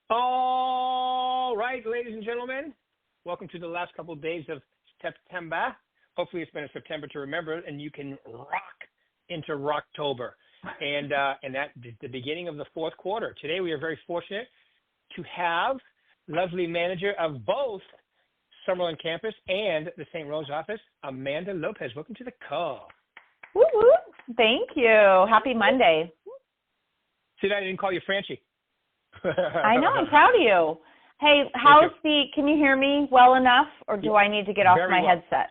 All right, ladies and gentlemen, welcome to the last couple of days of September. Hopefully it's been a September to remember, and you can rock into Rocktober. And that the beginning of the fourth quarter. Today we are very fortunate to have lovely manager of both Summerlin campus and the St. Rose office, Amanda Lopez. Welcome to the call. Woo woo. Thank you. Happy Monday. See, I didn't call you Francie. I know. I'm proud of you. Hey, can you hear me well enough, or do I need to get off my headset?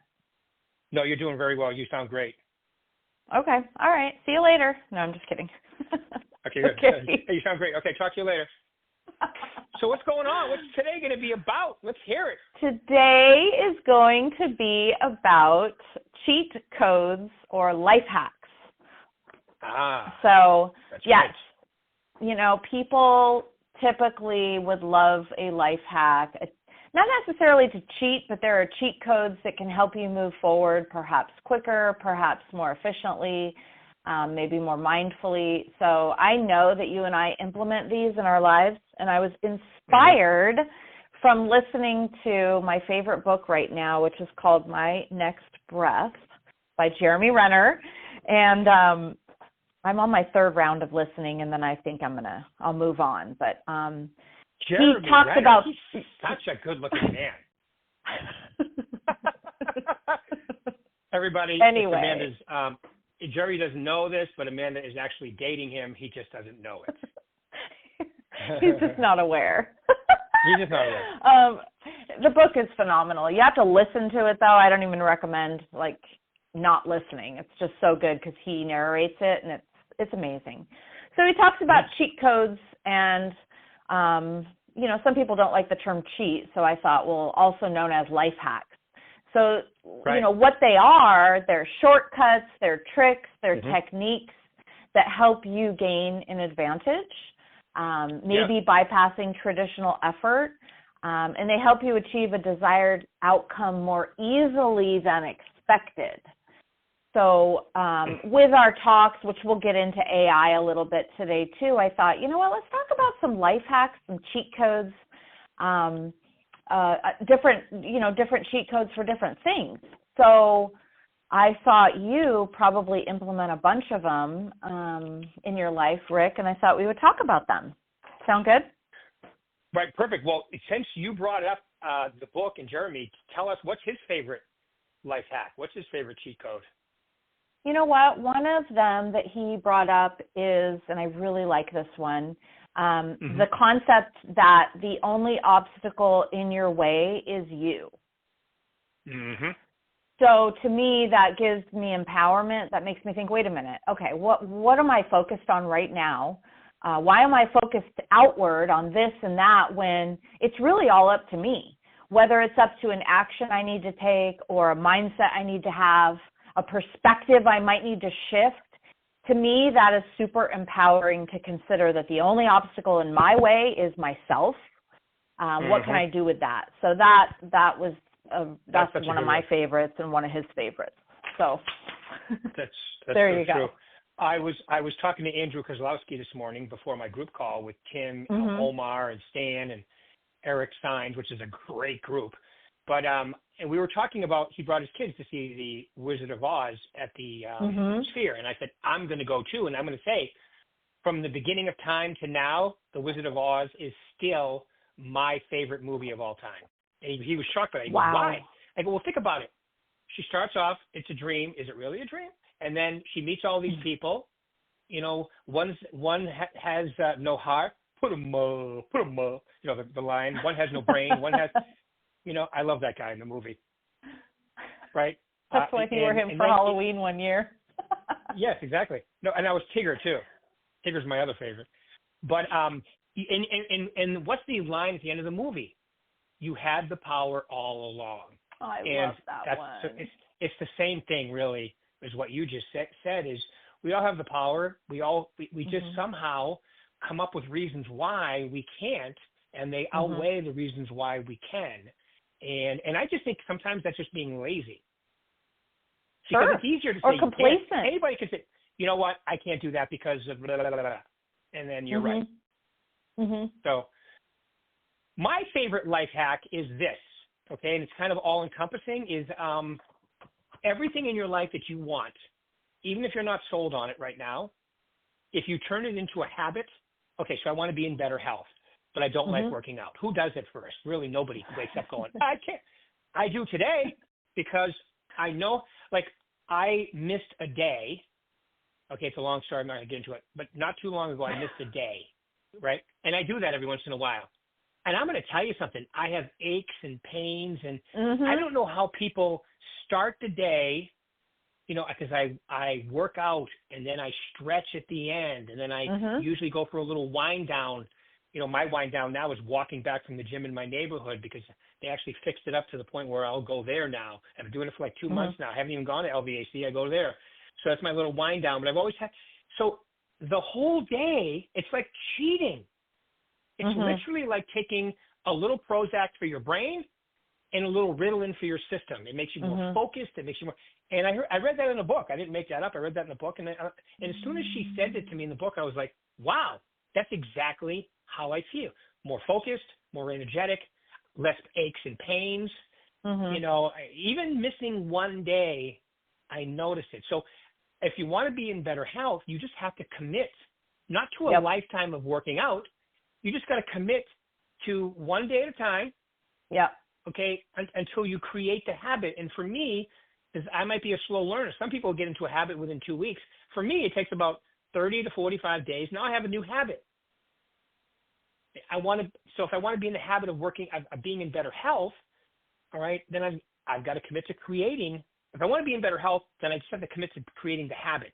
No, you're doing very well. You sound great. Okay. All right. See you later. No, I'm just kidding. Okay, good. Okay. You sound great. Okay, talk to you later. So what's going on? What's today going to be about? Let's hear it. Today is going to be about cheat codes or life hacks. So, yes, right. You know, people typically would love a life hack, not necessarily to cheat, but there are cheat codes that can help you move forward perhaps quicker, perhaps more efficiently, maybe more mindfully. So I know that you and I implement these in our lives, and I was inspired from listening to my favorite book right now, which is called My Next Breath by Jeremy Renner. And I'm on my third round of listening, and then I think I'll move on. But Jeremy he talks Renner, about he's such a good-looking man. Everybody, anyway. Jerry doesn't know this, but Amanda is actually dating him. He just doesn't know it. He's just not aware. He's just not aware. The book is phenomenal. You have to listen to it, though. I don't even recommend not listening. It's just so good because he narrates it, and it's amazing. So he talks about cheat codes, and some people don't like the term cheat, so I thought, well, also known as life hacks. So, what they are, they're shortcuts, they're tricks, they're techniques that help you gain an advantage, maybe bypassing traditional effort, and they help you achieve a desired outcome more easily than expected. So with our talks, which we'll get into AI a little bit today too, I thought, let's talk about some life hacks, some cheat codes, different cheat codes for different things. So I thought you probably implement a bunch of them in your life, Rick, and I thought we would talk about them. Sound good? Right, perfect. Well, since you brought up the book and Jeremy, tell us what's his favorite life hack? What's his favorite cheat code? You know what? One of them that he brought up is, and I really like this one, the concept that the only obstacle in your way is you. So to me, that gives me empowerment. That makes me think, wait a minute, okay, what am I focused on right now? Why am I focused outward on this and that when it's really all up to me? Whether it's up to an action I need to take or a mindset I need to have, a perspective I might need to shift. To me, that is super empowering to consider that the only obstacle in my way is myself. What can I do with that? So that's one of my favorites and one of his favorites. So that's there you go. True. I was talking to AndrewKosloske this morning before my group call with Tim, Omar, and Stan, and Eric Signs, which is a great group. But and we were talking about, he brought his kids to see the Wizard of Oz at the Sphere, and I said, I'm going to go too, and I'm going to say, from the beginning of time to now, the Wizard of Oz is still my favorite movie of all time. And he was shocked by it. He goes, why? I go, well, think about it. She starts off, it's a dream. Is it really a dream? And then she meets all these people. One has no heart. Put 'em up. The line. One has no brain. One has, I love that guy in the movie. Right? That's why he wore him for Halloween one year. Yes, exactly. No, and I was Tigger too. Tigger's my other favorite. But and what's the line at the end of the movie? You had the power all along. Oh, I love that one. So it's the same thing, really, is what you just said is we all have the power. We just somehow come up with reasons why we can't, and they outweigh the reasons why we can. And I just think sometimes that's just being lazy. Because it's easier to say complacent. Anybody can say, you know what, I can't do that because of blah, blah, blah, blah. And then you're right. So my favorite life hack is this, okay, and it's kind of all-encompassing, is everything in your life that you want, even if you're not sold on it right now, if you turn it into a habit, okay, so I want to be in better health, but I don't like working out. Who does it first? Really, nobody wakes up going, I can't. I do today because I know, like, I missed a day. Okay, it's a long story. I'm not going to get into it. But not too long ago, I missed a day, right? And I do that every once in a while. And I'm going to tell you something. I have aches and pains, and I don't know how people start the day, you know, because I work out and then I stretch at the end, and then I usually go for a little wind down. You know, my wind down now is walking back from the gym in my neighborhood because they actually fixed it up to the point where I'll go there now. I've been doing it for like 2 months now. I haven't even gone to LVAC. I go there. So that's my little wind down. But I've always had, so the whole day, it's like cheating. It's literally like taking a little Prozac for your brain and a little Ritalin for your system. It makes you more focused. It makes you more, and I read that in a book. I didn't make that up. I read that in a book. And as soon as she said it to me in the book, I was like, wow, that's exactly how I feel. More focused, more energetic, less aches and pains. You know, even missing one day, I noticed it. So if you want to be in better health, you just have to commit, not to a lifetime of working out. You just got to commit to one day at a time. Okay, until you create the habit. And for me, because I might be a slow learner, some people get into a habit within 2 weeks. For me, it takes about 30 to 45 days. Now I have a new habit. So if I want to be in the habit of being in better health, all right, then I've got to commit to creating. If I want to be in better health, then I just have to commit to creating the habit.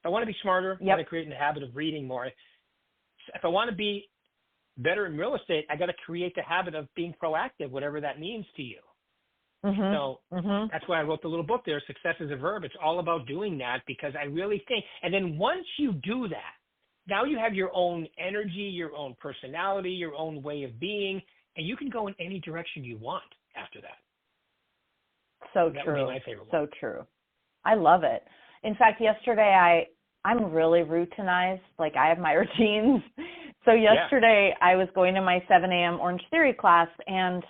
If I want to be smarter, I got to create the habit of reading more. If I want to be better in real estate, I got to create the habit of being proactive, whatever that means to you. So that's why I wrote the little book there, Success is a Verb. It's all about doing that, because I really think, and then once you do that, now you have your own energy, your own personality, your own way of being, and you can go in any direction you want after that. So that true. Would be my favorite so one. true. I love it. In fact, yesterday I'm really routinized. Like, I have my routines. So yesterday I was going to my 7 a.m. Orange Theory class, and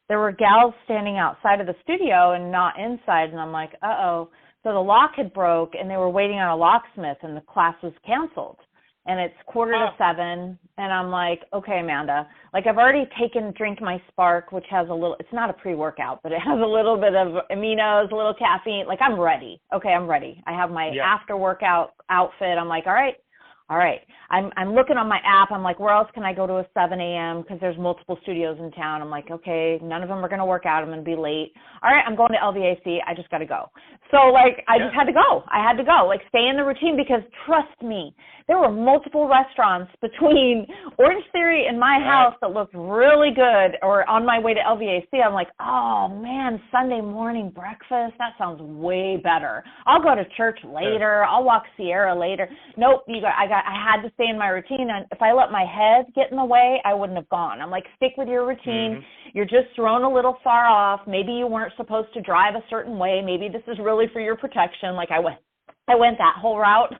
there were gals standing outside of the studio and not inside. And I'm like, uh-oh. So the lock had broke, and they were waiting on a locksmith, and the class was canceled. And it's 6:45, and I'm like, okay, Amanda, like, I've already drank my Spark, which has it's not a pre-workout, but it has a little bit of aminos, a little caffeine. Like, I'm ready. Okay, I'm ready. I have my after-workout outfit. I'm like, all right. I'm looking on my app. I'm like, where else can I go to a 7 a.m.? Because there's multiple studios in town. I'm like, okay, none of them are going to work out. I'm going to be late. All right, I'm going to LVAC. I just got to go. So, like, I just had to go. Like, stay in the routine, because trust me, there were multiple restaurants between Orange Theory and my house that looked really good, or on my way to LVAC. I'm like, oh, man, Sunday morning breakfast, that sounds way better. I'll go to church later. I'll walk Sierra later. Nope, I had to stay in my routine, and if I let my head get in the way, I wouldn't have gone. I'm like, stick with your routine. You're just thrown a little far off. Maybe you weren't supposed to drive a certain way. Maybe this is really for your protection. Like, I went that whole route.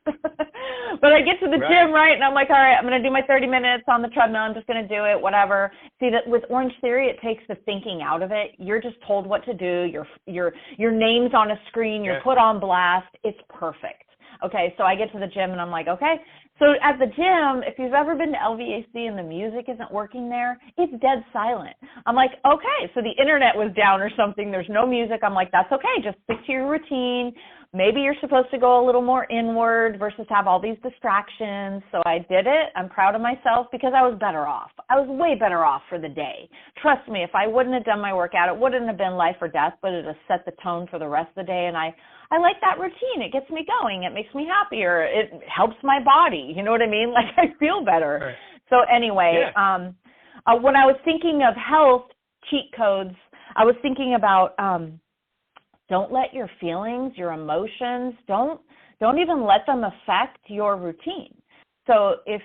But I get to the gym, right, and I'm like, all right, I'm going to do my 30 minutes on the treadmill. I'm just going to do it, whatever. See, that with Orange Theory, it takes the thinking out of it. You're just told what to do. Your name's on a screen. You're put on blast. It's perfect. Okay, so I get to the gym, and I'm like, okay. So at the gym, if you've ever been to LVAC and the music isn't working there, it's dead silent. I'm like, okay, so the internet was down or something. There's no music. I'm like, that's okay. Just stick to your routine. Maybe you're supposed to go a little more inward versus have all these distractions. So I did it. I'm proud of myself, because I was better off. I was way better off for the day. Trust me, if I wouldn't have done my workout, it wouldn't have been life or death, but it would have set the tone for the rest of the day. And I like that routine. It gets me going. It makes me happier. It helps my body. You know what I mean? Like, I feel better. Right. So anyway, when I was thinking of health cheat codes, I was thinking about don't let your feelings, your emotions, don't even let them affect your routine. So if,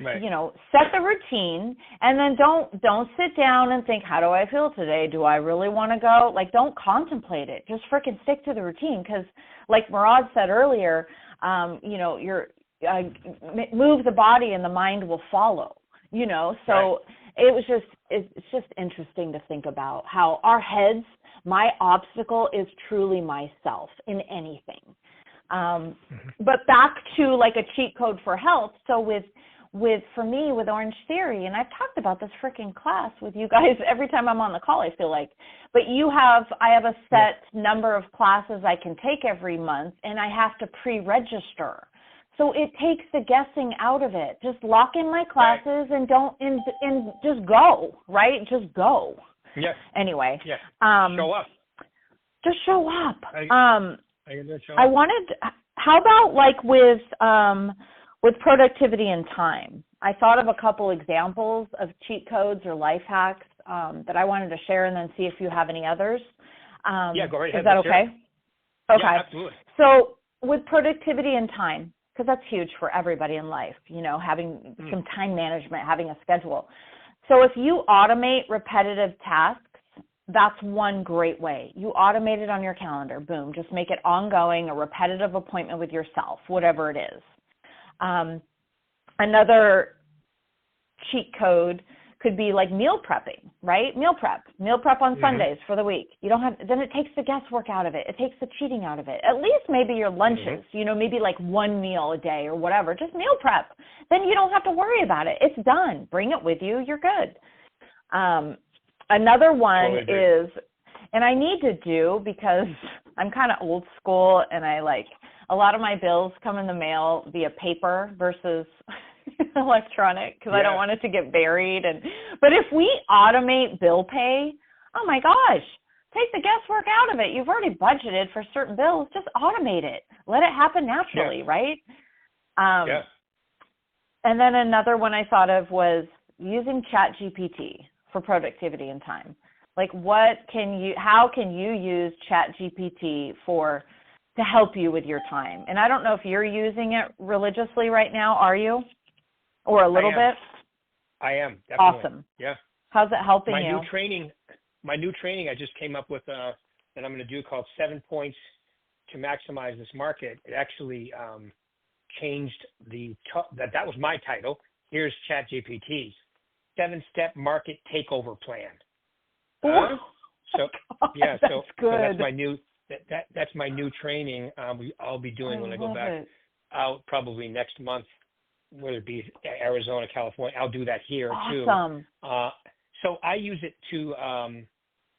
set the routine, and then don't sit down and think, how do I feel today? Do I really want to go? Like, don't contemplate it. Just freaking stick to the routine, because like Murad said earlier, move the body and the mind will follow, So it it's just interesting to think about how our heads, my obstacle is truly myself in anything. But back to like a cheat code for health. So for me, with Orange Theory, and I've talked about this freaking class with you guys every time I'm on the call, I feel like, but I have a set number of classes I can take every month, and I have to pre-register. So it takes the guessing out of it. Just lock in my classes and just go, right? Just go. Yeah. Anyway. Yeah. Show up. Just show up. I wanted, how about like with productivity and time? I thought of a couple examples of cheat codes or life hacks that I wanted to share, and then see if you have any others. Yeah, go right ahead. Is that okay? Okay. Yeah, absolutely. So with productivity and time, because that's huge for everybody in life, having some time management, having a schedule. So if you automate repetitive tasks, that's one great way. You automate it on your calendar. Boom. Just make it ongoing, a repetitive appointment with yourself, whatever it is. Another cheat code could be like meal prepping, right? Meal prep on Sundays for the week. Then it takes the guesswork out of it. It takes the cheating out of it. At least maybe your lunches, maybe like one meal a day or whatever, just meal prep. Then you don't have to worry about it. It's done. Bring it with you. You're good. Another one is, and I need to do, because I'm kind of old school, and a lot of my bills come in the mail via paper versus electronic, because I don't want it to get buried. But if we automate bill pay, oh my gosh, take the guesswork out of it. You've already budgeted for certain bills. Just automate it. Let it happen naturally, right? And then another one I thought of was using ChatGPT for productivity and time. Like, how can you use ChatGPT to help you with your time? And I don't know if you're using it religiously right now. Are you? Or a little bit? I am, definitely. Awesome. Yeah. How's it helping you? My new training I just came up with that I'm going to do, called 7 Points to Maximize This Market. It actually changed that was my title. Here's ChatGPT's 7-step market takeover plan. So that's my new that's my new training. I'll be doing when I go back out probably next month, whether it be Arizona, California. I'll do that here too. So I use it to,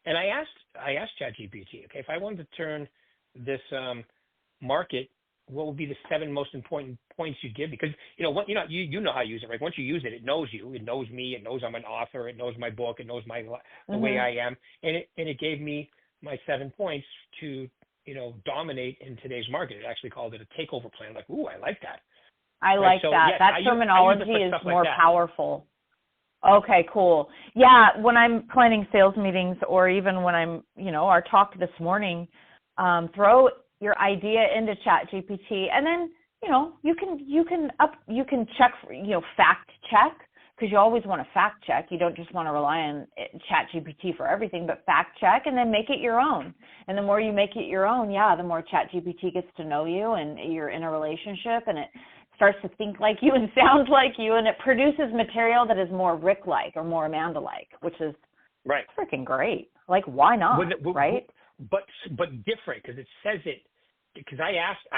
and I asked ChatGPT, okay, if I wanted to turn this market, what would be the 7 most important points you'd give? Because you know how I use it, right? Once you use it, it knows you, it knows me, it knows I'm an author, it knows my book, it knows the way I am, and it gave me my 7 points to dominate in today's market. It actually called it a takeover plan. I'm like, ooh, I like that. I like that. That terminology is more powerful. Okay, cool. Yeah, when I'm planning sales meetings, or even when I'm, our talk this morning, throw your idea into ChatGPT, and then, you can check, fact check, because you always want to fact check. You don't just want to rely on ChatGPT for everything, but fact check, and then make it your own. And the more you make it your own, the more ChatGPT gets to know you, and you're in a relationship, and it starts to think like you and sound like you, and it produces material that is more Rick-like or more Amanda-like, which is freaking great. Like, why not, right? But different, because it says it, because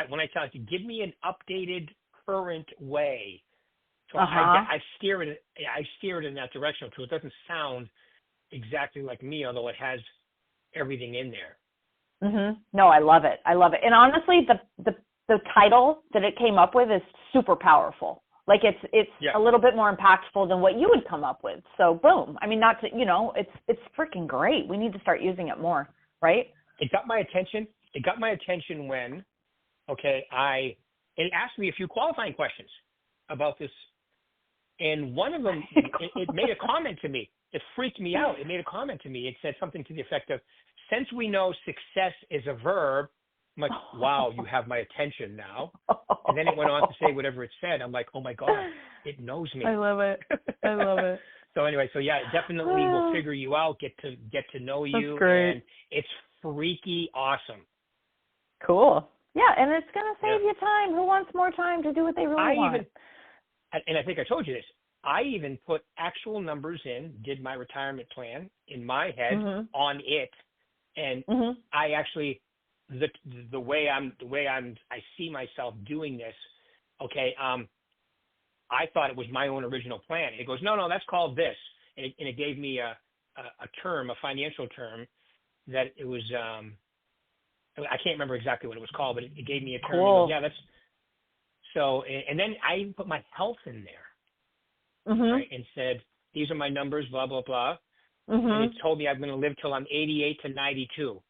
when I tell it to give me an updated, current way, so I steer it in that direction, so it doesn't sound exactly like me, although it has everything in there. No, I love it. And honestly, the title that it came up with is super powerful. Like, it's a little bit more impactful than what you would come up with. So boom. I mean, it's freaking great. We need to start using it more, right? It got my attention. When, it asked me a few qualifying questions about this. And one of them, it made a comment to me. It freaked me out. It made a comment to me. It said something to the effect of, since we know success is a verb, I'm like, wow, you have my attention now. And then it went on to say whatever it said. I'm like, oh my God, it knows me. I love it. So anyway, it definitely will figure you out, get to know you. That's great. And it's freaky awesome. Cool. Yeah, and it's going to save you time. Who wants more time to do what they really want? And I think I told you this, I even put actual numbers in, did my retirement plan in my head on it, and I actually the way I see myself doing this. Okay, I thought it was my own original plan. It goes, no, that's called this, and it gave me a term, a financial term that it was. I can't remember exactly what it was called, but it gave me a term. Cool. Goes, yeah, that's so. And then I even put my health in there, right, and said these are my numbers, blah blah blah, and it told me I'm going to live till I'm 88 to 92.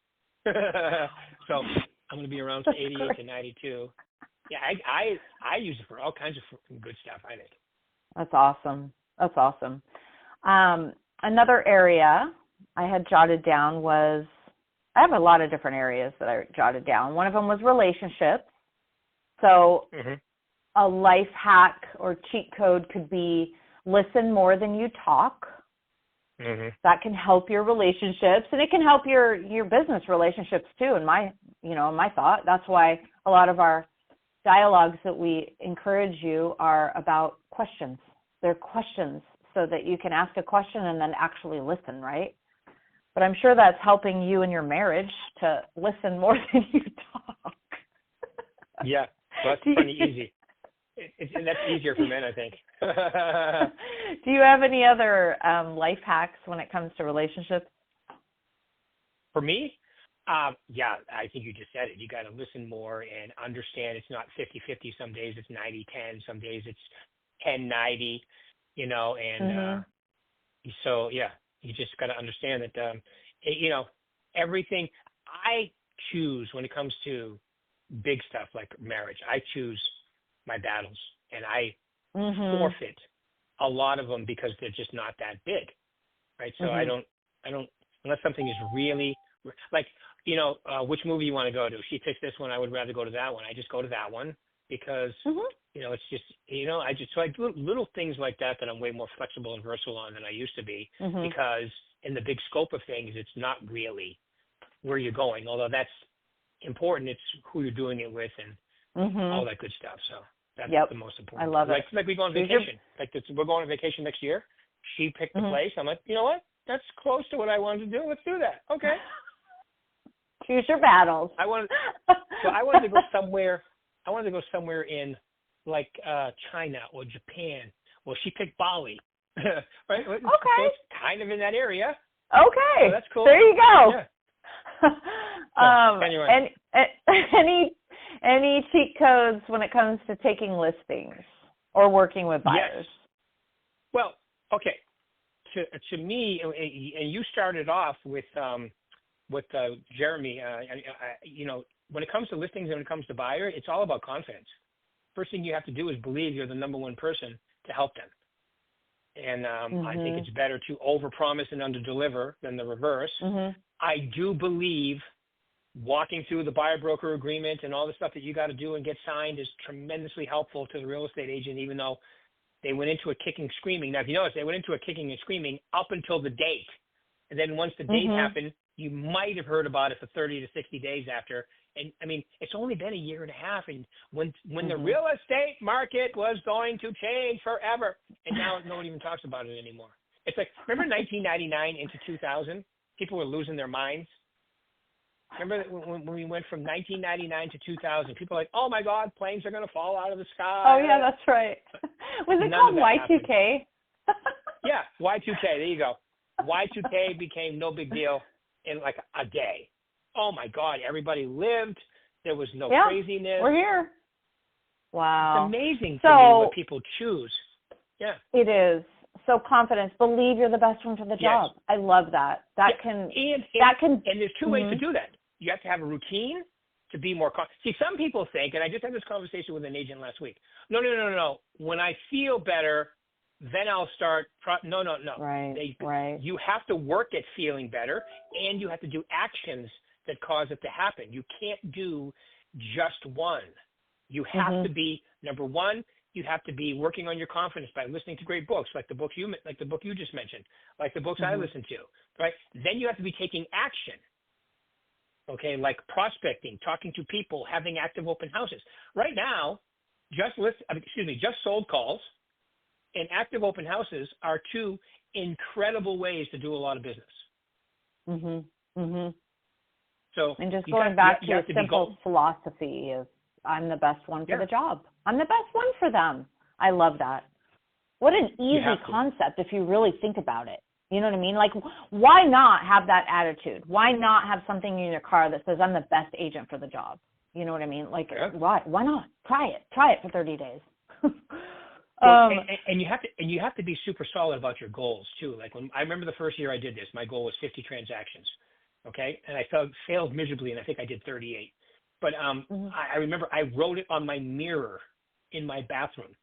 So I'm going to be around to 88 to 92. Yeah, I use it for all kinds of good stuff, I think. That's awesome. That's awesome. Another area I had jotted down was, I have a lot of different areas that I jotted down. One of them was relationships. So a life hack or cheat code could be listen more than you talk. That can help your relationships, and it can help your business relationships too. In my thought, that's why a lot of our dialogues that we encourage you are about questions. They're questions so that you can ask a question and then actually listen, right? But I'm sure that's helping you in your marriage to listen more than you talk. Yeah, well, that's pretty easy. That's easier for men, I think. Do you have any other life hacks when it comes to relationships? For me, yeah, I think you just said it. You got to listen more and understand it's not 50-50. Some days it's 90-10. Some days it's 10-90, and so, yeah, you just got to understand that, everything I choose when it comes to big stuff like marriage, I choose my battles, and I forfeit a lot of them because they're just not that big, right? So I don't, unless something is really like, which movie you want to go to. She picks this one. I would rather go to that one. I just go to that one because, it's just, so I do little things like that I'm way more flexible and versatile on than I used to be because in the big scope of things, it's not really where you're going, although that's important. It's who you're doing it with and all that good stuff. So that's the most important. I love it. Like we go on vacation. We're going on vacation next year. She picked the place. I'm like, you know what? That's close to what I wanted to do. Let's do that. Okay. Choose your battles. I wanted to go somewhere. I wanted to go somewhere in like China or Japan. Well, she picked Bali, right? Okay. So it's kind of in that area. Okay. So that's cool. There you go. Yeah. Anyway. And any cheat codes when it comes to taking listings or working with buyers? Yes. Well, okay. To me, and you started off with Jeremy. When it comes to listings and when it comes to buyer, it's all about confidence. First thing you have to do is believe you're the number one person to help them. And I think it's better to overpromise and underdeliver than the reverse. I do believe walking through the buyer broker agreement and all the stuff that you got to do and get signed is tremendously helpful to the real estate agent, even though they went into a kicking, screaming. Now, if you notice, they went into a kicking and screaming up until the date. And then once the date happened, you might have heard about it for 30 to 60 days after. And I mean, it's only been a year and a half. And when the real estate market was going to change forever, and now no one even talks about it anymore. It's like, remember 1999 into 2000? People were losing their minds. Remember when we went from 1999 to 2000? People were like, oh my God, planes are going to fall out of the sky. Oh yeah, that's right. Was it called Y2K? Yeah, Y2K. There you go. Y2K became no big deal in like a day. Oh my God, everybody lived. There was no craziness. We're here. Wow. It's amazing to me what people choose. Yeah. It is. So confidence. Believe you're the best one for the job. Yes. I love that. And there's two ways to do that. You have to have a routine to be more See, some people think, and I just had this conversation with an agent last week. No. When I feel better, then I'll start. No. Right. You have to work at feeling better, and you have to do actions that cause it to happen. You can't do just one. You have to be, number one, you have to be working on your confidence by listening to great books, like the book you just mentioned, like the books I listen to, right? Then you have to be taking action. Okay, like prospecting, talking to people, having active open houses. Right now, just sold calls and active open houses are two incredible ways to do a lot of business. So, and just going back to a simple philosophy is, I'm the best one for the job. I'm the best one for them. I love that. What an easy concept if you really think about it. You know what I mean? Like, why not have that attitude? Why not have something in your car that says, I'm the best agent for the job? You know what I mean? Like, why not? Try it for 30 days. And you have to be super solid about your goals too. Like, when I remember the first year I did this, my goal was 50 transactions. Okay. And I failed miserably, and I think I did 38. But I remember I wrote it on my mirror in my bathroom,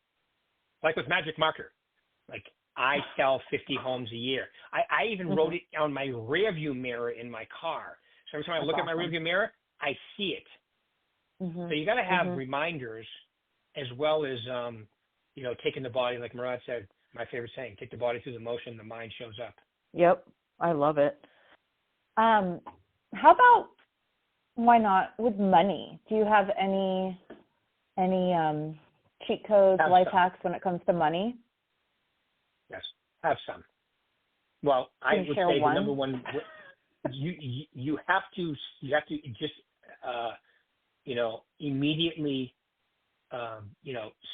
like with magic marker. Like, I sell 50 homes a year. I even wrote it on my rearview mirror in my car. So every time I look at my rearview mirror, I see it. So you got to have reminders, as well as, taking the body, like Murad said, my favorite saying, take the body through the motion, the mind shows up. Yep. I love it. How about, why not with money? Do you have any cheat codes, life hacks when it comes to money? Yes, have some. Well, I would say the number one, you have to just, immediately,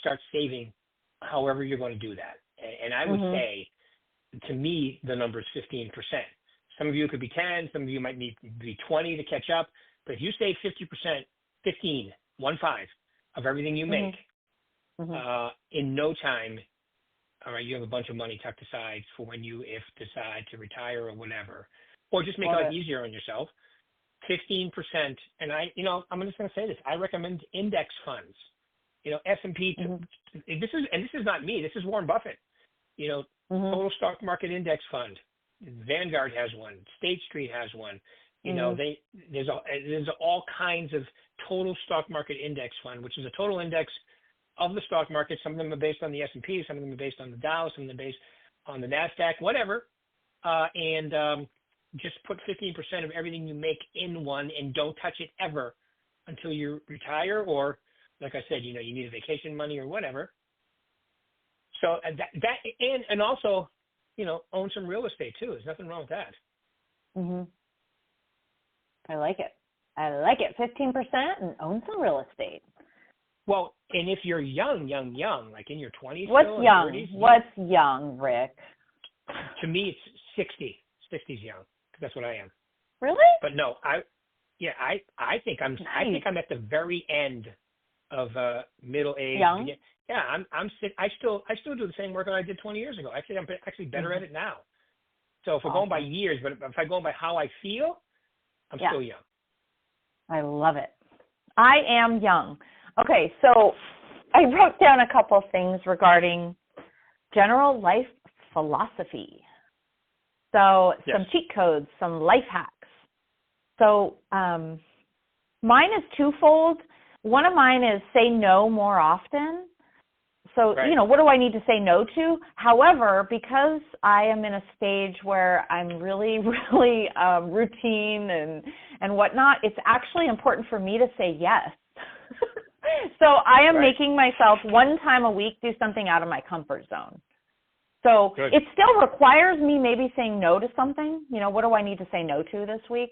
start saving however you're going to do that. And I would say, to me, the number is 15%. Some of you could be 10, some of you might need to be 20 to catch up. But if you save 50%, 15 of everything you make, in no time, all right, you have a bunch of money tucked aside for when you decide to retire or whatever, or just make it easier on yourself. 15%, and I'm just going to say this. I recommend index funds. S&P. This is not me. This is Warren Buffett. Total stock market index fund. Vanguard has one. State Street has one. There's all kinds of total stock market index fund, which is a total index of the stock market. Some of them are based on the S&P, some of them are based on the Dow, some of them are based on the NASDAQ, whatever. And just put 15% of everything you make in one, and don't touch it ever until you retire, or, like I said, you need a vacation money or whatever. So and also, own some real estate too. There's nothing wrong with that. I like it. 15% and own some real estate. Well, and if you're young, like in your 20s, what's still, young? 30s, what's young, Rick? To me, it's 60. 60's young, because that's what I am. Really? But no, I think I'm at the very end of middle age. Young? Yeah, I still do the same work that I did 20 years ago. Actually, I'm actually better at it now. So if we're going by years, but if I go by how I feel, I'm still young. I love it. I am young. Okay, so I wrote down a couple things regarding general life philosophy. So some cheat codes, some life hacks. So mine is twofold. One of mine is say no more often. So, what do I need to say no to? However, because I am in a stage where I'm really, really routine and whatnot, it's actually important for me to say yes. So I am making myself one time a week do something out of my comfort zone. So it still requires me maybe saying no to something. What do I need to say no to this week?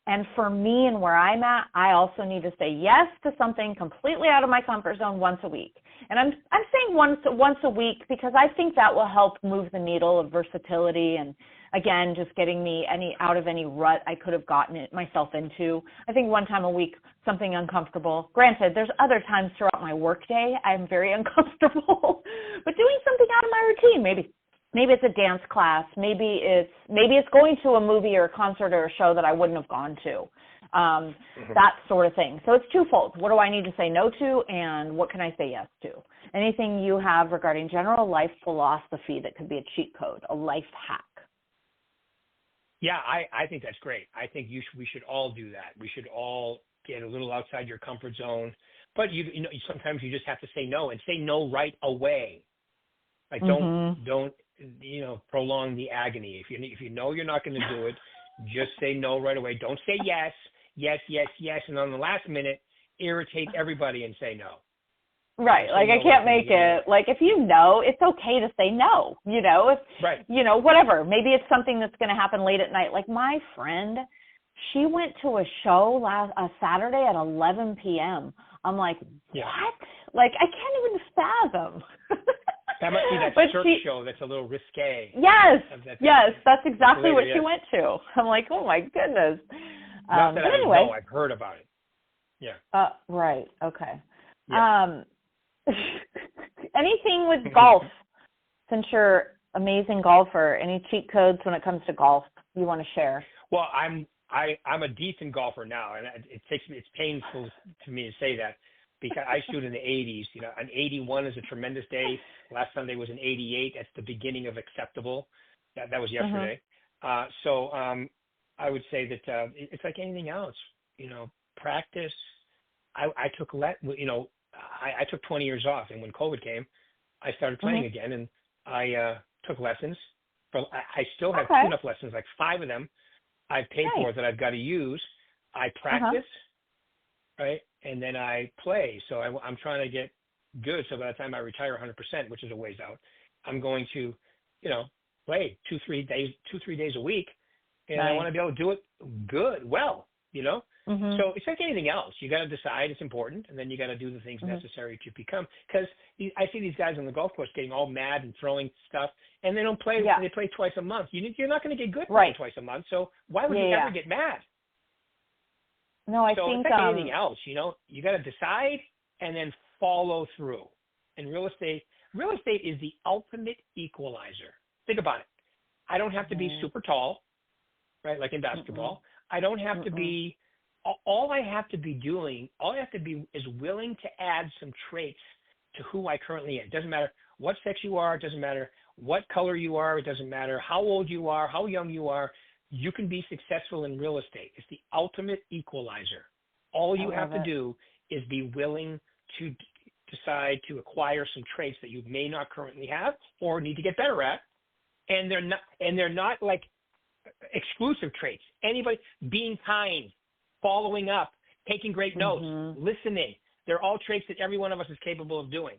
And for me and where I'm at, I also need to say yes to something completely out of my comfort zone once a week. And I'm saying once a week because I think that will help move the needle of versatility and, again, just getting me out of any rut I could have gotten myself into. I think one time a week, something uncomfortable. Granted, there's other times throughout my workday I'm very uncomfortable, but doing something out of my routine, maybe it's a dance class, maybe it's going to a movie or a concert or a show that I wouldn't have gone to, that sort of thing. So it's twofold. What do I need to say no to, and what can I say yes to? Anything you have regarding general life philosophy that could be a cheat code, a life hack? Yeah, I think that's great. I think we should all do that. We should all get a little outside your comfort zone. But sometimes you just have to say no, and say no right away. Like don't prolong the agony. If you know you're not going to do it, just say no right away. Don't say yes, and on the last minute irritate everybody and say no. Right. Like, I can't make it. Like, if you know, it's okay to say no, if, Right. Whatever. Maybe it's something that's going to happen late at night. Like, my friend, she went to a show a Saturday at 11 p.m. I'm like, what? Like, I can't even fathom. That must be that surf show that's a little risque. Yes. Yes. That's exactly what she went to. I'm like, oh, my goodness. Not that I know. I've heard about it. Yeah. Right. Okay. Yeah. Anything with golf, since you're an amazing golfer, any cheat codes when it comes to golf you want to share? Well, I'm a decent golfer now, and it's painful to me to say that because I shoot in the 80s. An 81 is a tremendous day. Last Sunday was an 88. That's the beginning of acceptable. That was yesterday. So I would say that it's like anything else. Practice. I took I took 20 years off, and when COVID came, I started playing again, and I took lessons. I still have tune-up lessons, like 5 of them I've paid for that I've got to use. I practice, right, and then I play. So I'm trying to get good. So by the time I retire 100%, which is a ways out, I'm going to, play 2-3 days a week, and I want to be able to do it good, well, So it's like anything else. You got to decide it's important, and then you got to do the things necessary to become. Because I see these guys on the golf course getting all mad and throwing stuff, and they don't play. Yeah. They play twice a month. You're not going to get good playing twice a month. So why would you ever get mad? No, I think it's like anything else. You got to decide and then follow through. And real estate is the ultimate equalizer. Think about it. I don't have to be super tall, right? Like in basketball. I don't have to be. All I have to be is willing to add some traits to who I currently am. It doesn't matter what sex you are. It doesn't matter what color you are. It doesn't matter how old you are, how young you are. You can be successful in real estate. It's the ultimate equalizer. All you have to do is be willing to decide to acquire some traits that you may not currently have or need to get better at. And they're not like exclusive traits. Anybody being kind, following up, taking great notes, listening. They're all traits that every one of us is capable of doing.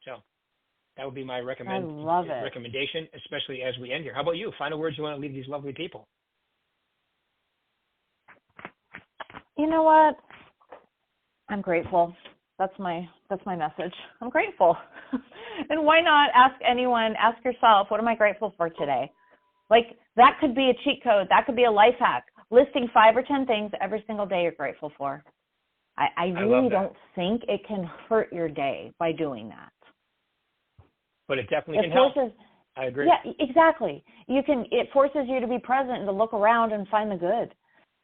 So that would be my recommendation, especially as we end here. How about you? Final words you want to leave these lovely people? You know what? I'm grateful. That's my message. I'm grateful. And why not ask yourself, what am I grateful for today? Like, that could be a cheat code. That could be a life hack. Listing 5 or 10 things every single day you're grateful for. I really don't think it can hurt your day by doing that. But it definitely can help. I agree. Yeah, exactly. It forces you to be present and to look around and find the good.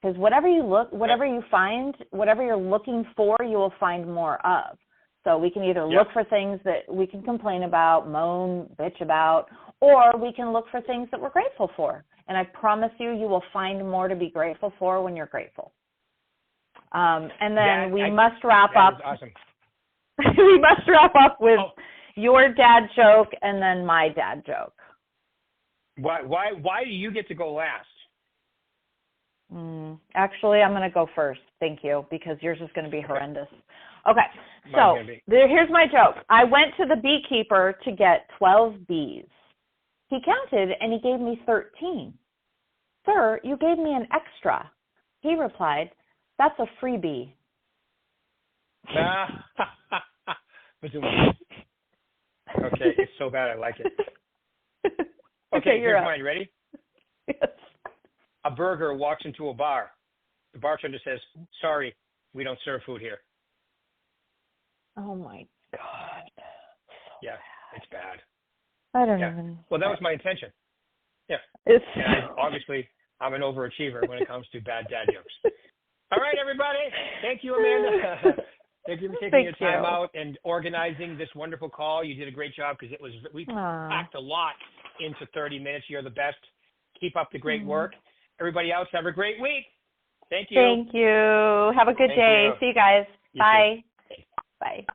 Because whatever you find, whatever you're looking for, you will find more of. So we can either look for things that we can complain about, moan, bitch about, or we can look for things that we're grateful for. And I promise you will find more to be grateful for when you're grateful. And then we must wrap up. Awesome. We must wrap up with your dad joke and then my dad joke. Why do you get to go last? Actually, I'm going to go first. Thank you, because yours is going to be horrendous. Okay, so here's my joke. I went to the beekeeper to get 12 bees. He counted and he gave me 13. Sir, you gave me an extra. He replied, that's a freebie. Okay, it's so bad I like it. Okay, here's mine. You ready? Yes. A burger walks into a bar. The bartender says, sorry, we don't serve food here. Oh, my God. Yeah, it's bad. I don't even. Well, that was my intention. Yeah. Obviously, I'm an overachiever when it comes to bad dad jokes. All right, everybody. Thank you, Amanda. Thank you for taking your time out and organizing this wonderful call. You did a great job because we packed a lot into 30 minutes. You're the best. Keep up the great work. Everybody else, have a great week. Thank you. Thank you. Have a good day. See you guys. Bye. Too. Bye.